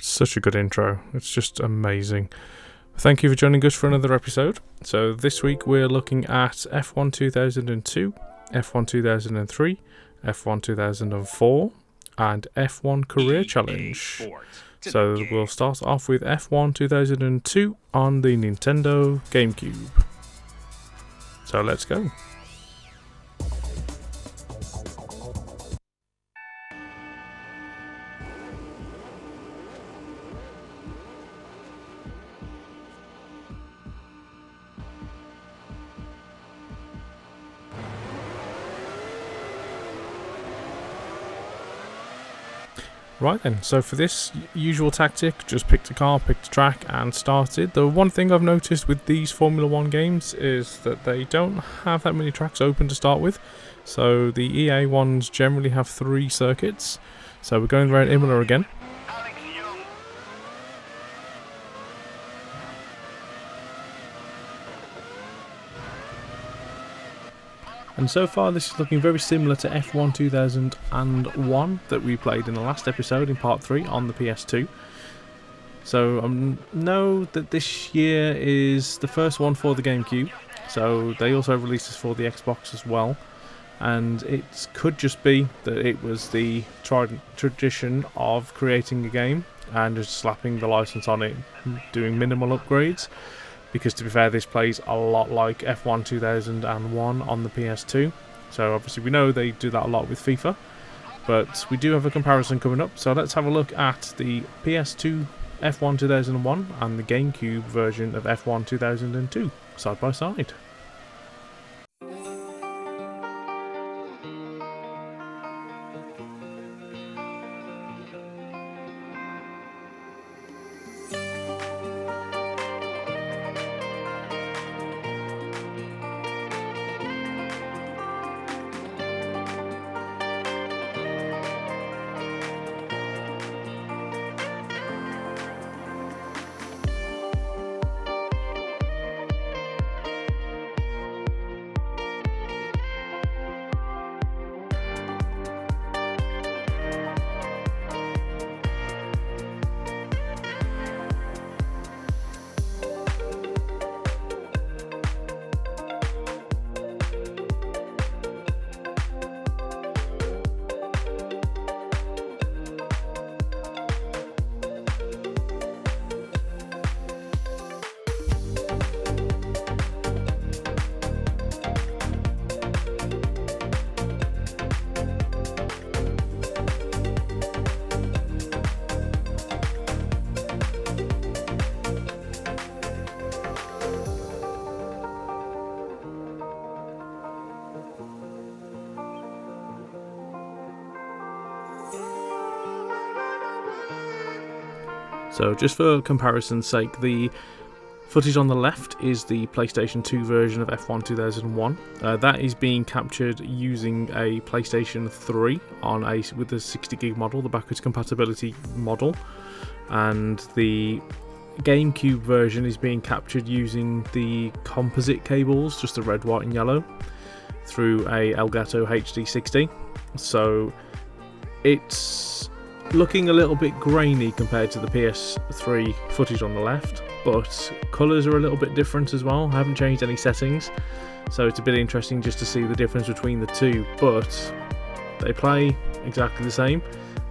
Such a good intro. It's just amazing. Thank you for joining us for another episode. So this week we're looking at F1 2002, F1 2003, F1 2004 and F1 Career Challenge. So we'll start off with F1 2002 on the Nintendo Gamecube. So let's go. Right then, so for this usual tactic, just picked a car, picked a track and started. The one thing I've noticed with these Formula 1 games is that they don't have that many tracks open to start with. So the EA ones generally have 3 circuits. So we're going around Imola again. And so far this is looking very similar to F1 2001 that we played in the last episode in part 3 on the PS2. So I know that this year is the first one for the Gamecube, so they also released this for the Xbox as well. And it could just be that it was the tradition of creating a game and just slapping the license on it, doing minimal upgrades. Because to be fair, this plays a lot like F1 2001 on the PS2. So obviously we know they do that a lot with FIFA. But we do have a comparison coming up. So let's have a look at the PS2 F1 2001 and the GameCube version of F1 2002 side by side. So just for comparison's sake, the footage on the left is the PlayStation 2 version of F1 2001. That is being captured using a PlayStation 3 with the 60GB model, the backwards compatibility model, and the GameCube version is being captured using the composite cables, just the red, white and yellow, through a Elgato HD60. So it's looking a little bit grainy compared to the PS3 footage on the left, but colours are a little bit different as well. I haven't changed any settings, so it's a bit interesting just to see the difference between the two, but they play exactly the same.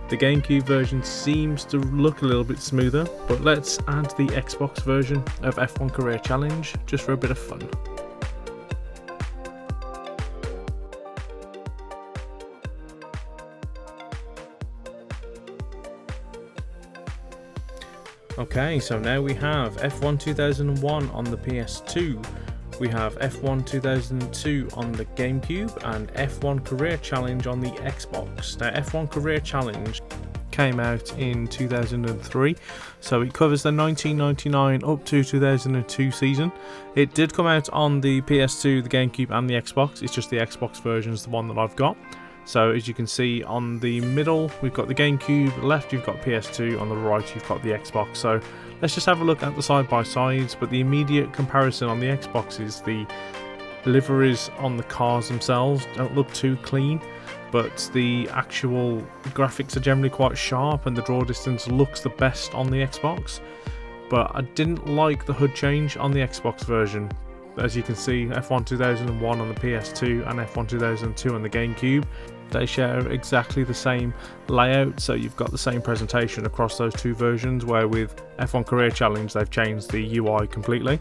The GameCube version seems to look a little bit smoother, but let's add the Xbox version of F1 Career Challenge just for a bit of fun. Okay, so now we have F1 2001 on the PS2, we have F1 2002 on the GameCube, and F1 Career Challenge on the Xbox. Now F1 Career Challenge came out in 2003, so it covers the 1999 up to 2002 season. It did come out on the PS2, the GameCube and the Xbox. It's just the Xbox version is the one that I've got. So as you can see on the middle we've got the GameCube, left you've got PS2, on the right you've got the Xbox. So let's just have a look at the side by sides, but the immediate comparison on the Xbox is the liveries on the cars themselves don't look too clean, but the actual graphics are generally quite sharp and the draw distance looks the best on the Xbox. But I didn't like the HUD change on the Xbox version. As you can see, F1 2001 on the PS2 and F1 2002 on the Gamecube, they share exactly the same layout, so you've got the same presentation across those two versions, where with F1 Career Challenge they've changed the UI completely.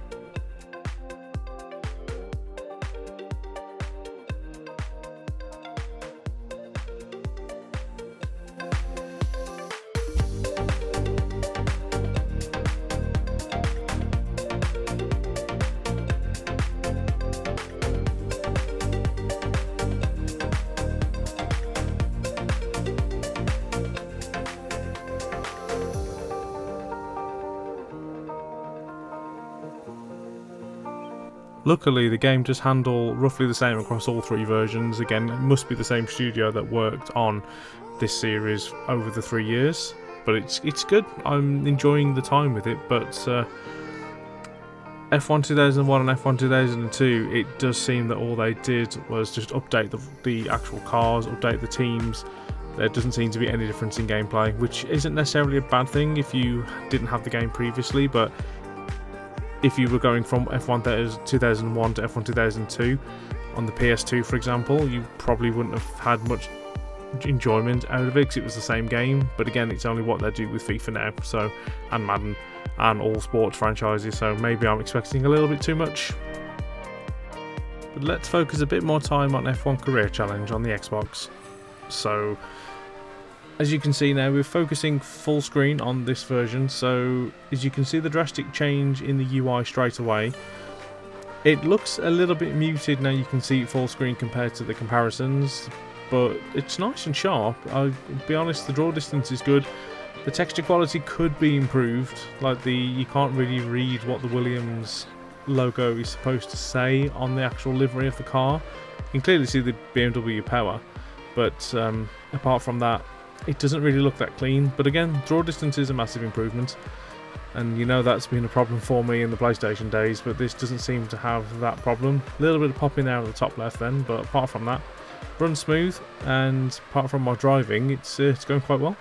Luckily, the game does handle roughly the same across all three versions. Again, it must be the same studio that worked on this series over the 3 years, but it's good. I'm enjoying the time with it, but F1 2001 and F1 2002, it does seem that all they did was just update the actual cars, update the teams. There doesn't seem to be any difference in gameplay, which isn't necessarily a bad thing if you didn't have the game previously, but if you were going from F1 2001 to F1 2002 on the PS2, for example, you probably wouldn't have had much enjoyment out of it because it was the same game. But again, it's only what they do with FIFA now, so, and Madden, and all sports franchises, so maybe I'm expecting a little bit too much. But let's focus a bit more time on F1 Career Challenge on the Xbox. So, as you can see now, we're focusing full screen on this version, so as you can see the drastic change in the UI straight away. It looks a little bit muted now, you can see it full screen compared to the comparisons, but it's nice and sharp. I'll be honest, the draw distance is good. The texture quality could be improved, like you can't really read what the Williams logo is supposed to say on the actual livery of the car. You can clearly see the BMW power, but apart from that, it doesn't really look that clean. But again, draw distance is a massive improvement, and you know that's been a problem for me in the PlayStation days, but this doesn't seem to have that problem. A little bit of popping out of the top left then, but apart from that, runs smooth, and apart from my driving, it's going quite well.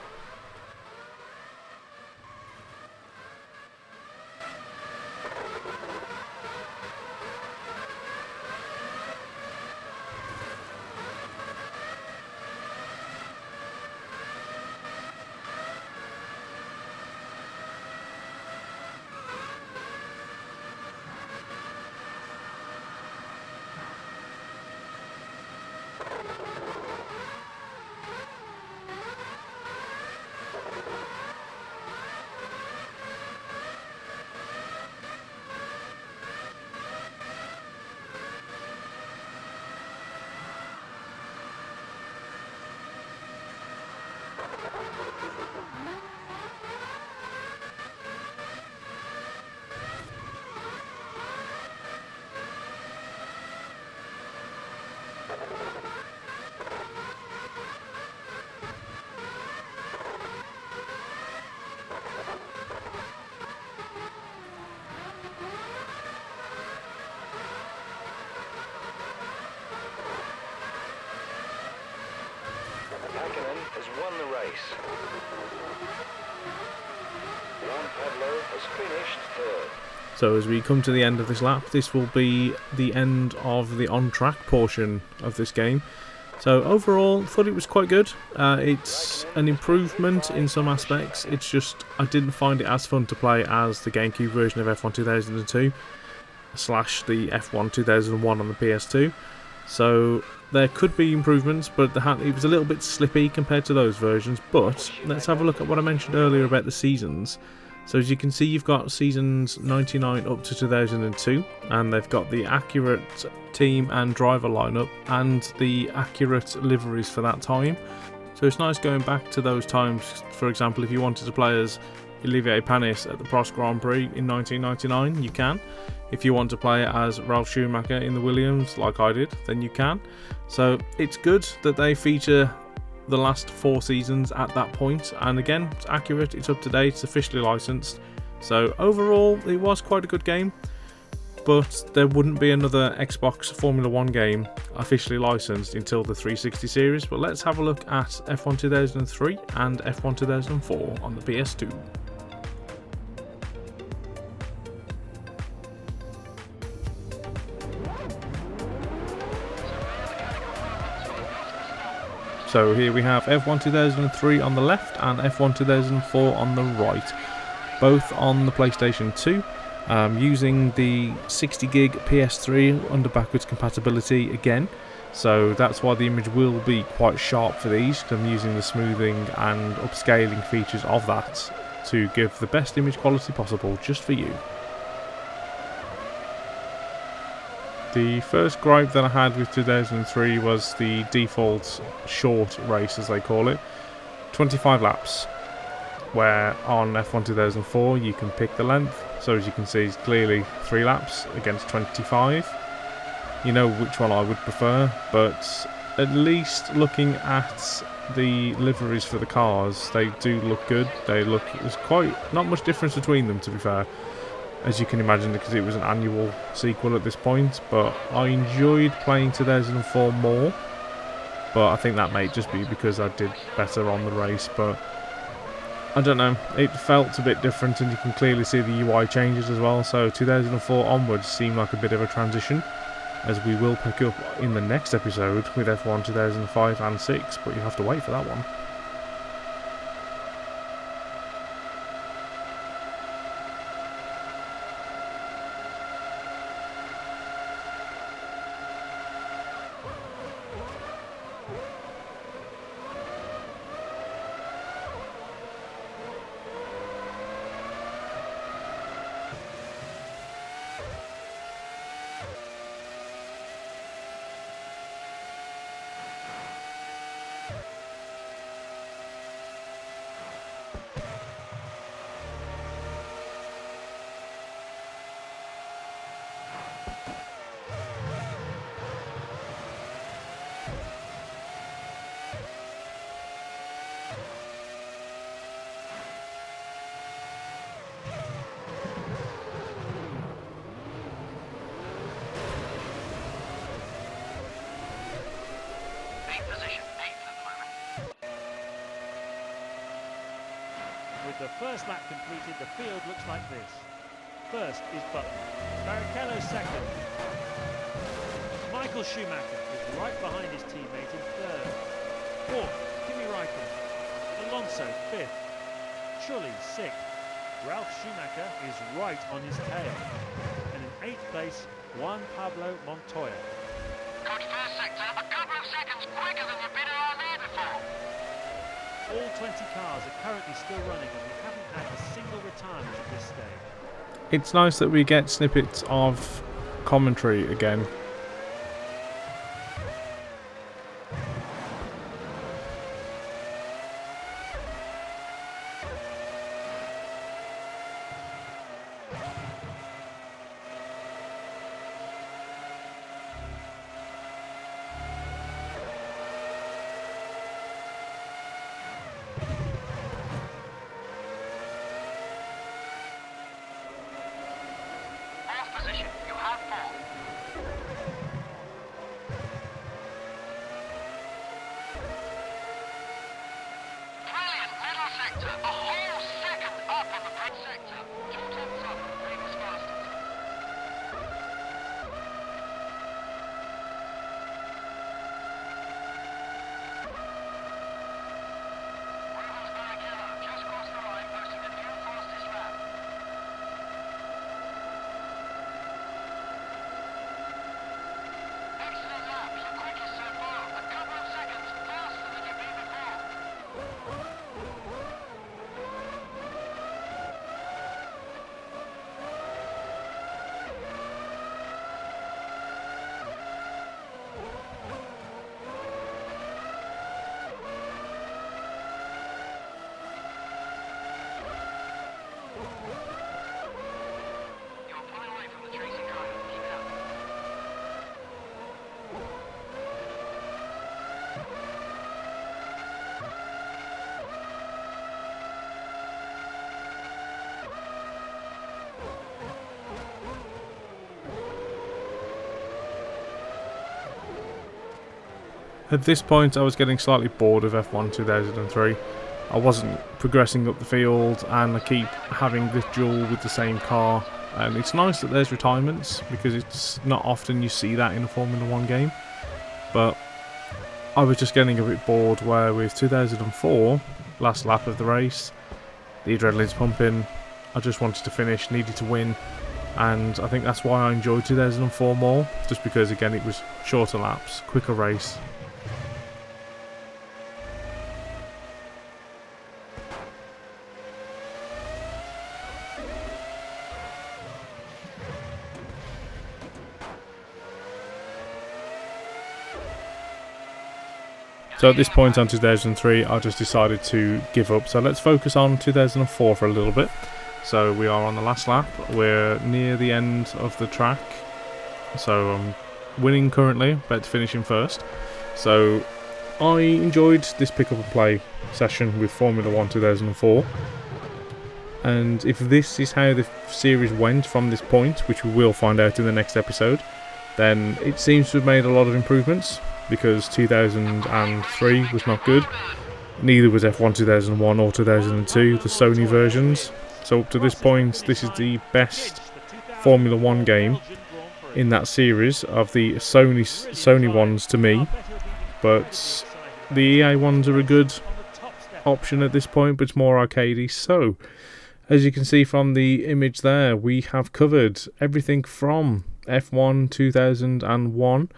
Has won the race. Pablo has finished third. So as we come to the end of this lap, this will be the end of the on-track portion of this game. So overall, thought it was quite good. It's an improvement in some aspects. It's just I didn't find it as fun to play as the GameCube version of F1 2002 / the F1 2001 on the PS2. So there could be improvements, but it was a little bit slippy compared to those versions. But let's have a look at what I mentioned earlier about the seasons. So as you can see, you've got seasons 99 up to 2002, and they've got the accurate team and driver lineup and the accurate liveries for that time. So it's nice going back to those times. For example, if you wanted to play as Olivier Panis at the Prost Grand Prix in 1999, you can. If you want to play as Ralf Schumacher in the Williams, like I did, then you can. So it's good that they feature the last 4 seasons at that point, and again, it's accurate, it's up to date, it's officially licensed. So overall, it was quite a good game. but there wouldn't be another Xbox Formula 1 game officially licensed until the 360 series. But let's have a look at F1 2003 and F1 2004 on the PS2. So here we have F1 2003 on the left and F1 2004 on the right, both on the PlayStation 2, using the 60 gig PS3 under backwards compatibility again. So that's why the image will be quite sharp for these, because I'm using the smoothing and upscaling features of that to give the best image quality possible just for you. The first gripe that I had with 2003 was the default short race, as they call it, 25 laps, where on F1 2004 you can pick the length. So as you can see, it's clearly 3 laps against 25. You know which one I would prefer, but at least looking at the liveries for the cars, they do look good. There's quite not much difference between them, to be fair, as you can imagine, because it was an annual sequel at this point. But I enjoyed playing 2004 more, but I think that may just be because I did better on the race. But I don't know, it felt a bit different, and you can clearly see the UI changes as well. So 2004 onwards seemed like a bit of a transition, as we will pick up in the next episode with F1 2005 and 6, but you have to wait for that one. With the first lap completed, the field looks like this. First is Button, Barrichello second. Michael Schumacher is right behind his teammate in third. Fourth, Kimi Raikkonen. Alonso fifth. Trulli sixth. Ralf Schumacher is right on his tail. And in eighth place, Juan Pablo Montoya. Good first sector, a couple of seconds quicker than you've been around here before. All 20 cars are currently still running, and we haven't had a single retirement at this stage. It's nice that we get snippets of commentary again. Position, you have 4. At this point I was getting slightly bored of F1 2003. I wasn't progressing up the field and I keep having this duel with the same car, and it's nice that there's retirements because it's not often you see that in a Formula 1 game, but I was just getting a bit bored where with 2004, last lap of the race, the adrenaline's pumping, I just wanted to finish, needed to win, and I think that's why I enjoyed 2004 more, just because again it was shorter laps, quicker race. So at this point on 2003 I just decided to give up, so let's focus on 2004 for a little bit. So we are on the last lap, we're near the end of the track, so I'm winning currently, about to finish in first. So I enjoyed this pick up and play session with Formula 1 2004, and if this is how the series went from this point, which we will find out in the next episode, then it seems to have made a lot of improvements, because 2003 was not good, neither was F1 2001 or 2002, the Sony versions. So up to this point, this is the best Formula 1 game in that series of the Sony ones to me, but the EA ones are a good option at this point, but it's more arcadey. So as you can see from the image there, we have covered everything from F1 2001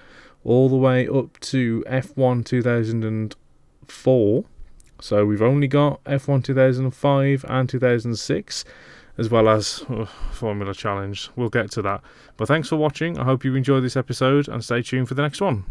all the way up to F1 2004. So we've only got F1 2005 and 2006, as well as Formula Challenge. We'll get to that. But thanks for watching. I hope you enjoyed this episode, and stay tuned for the next one.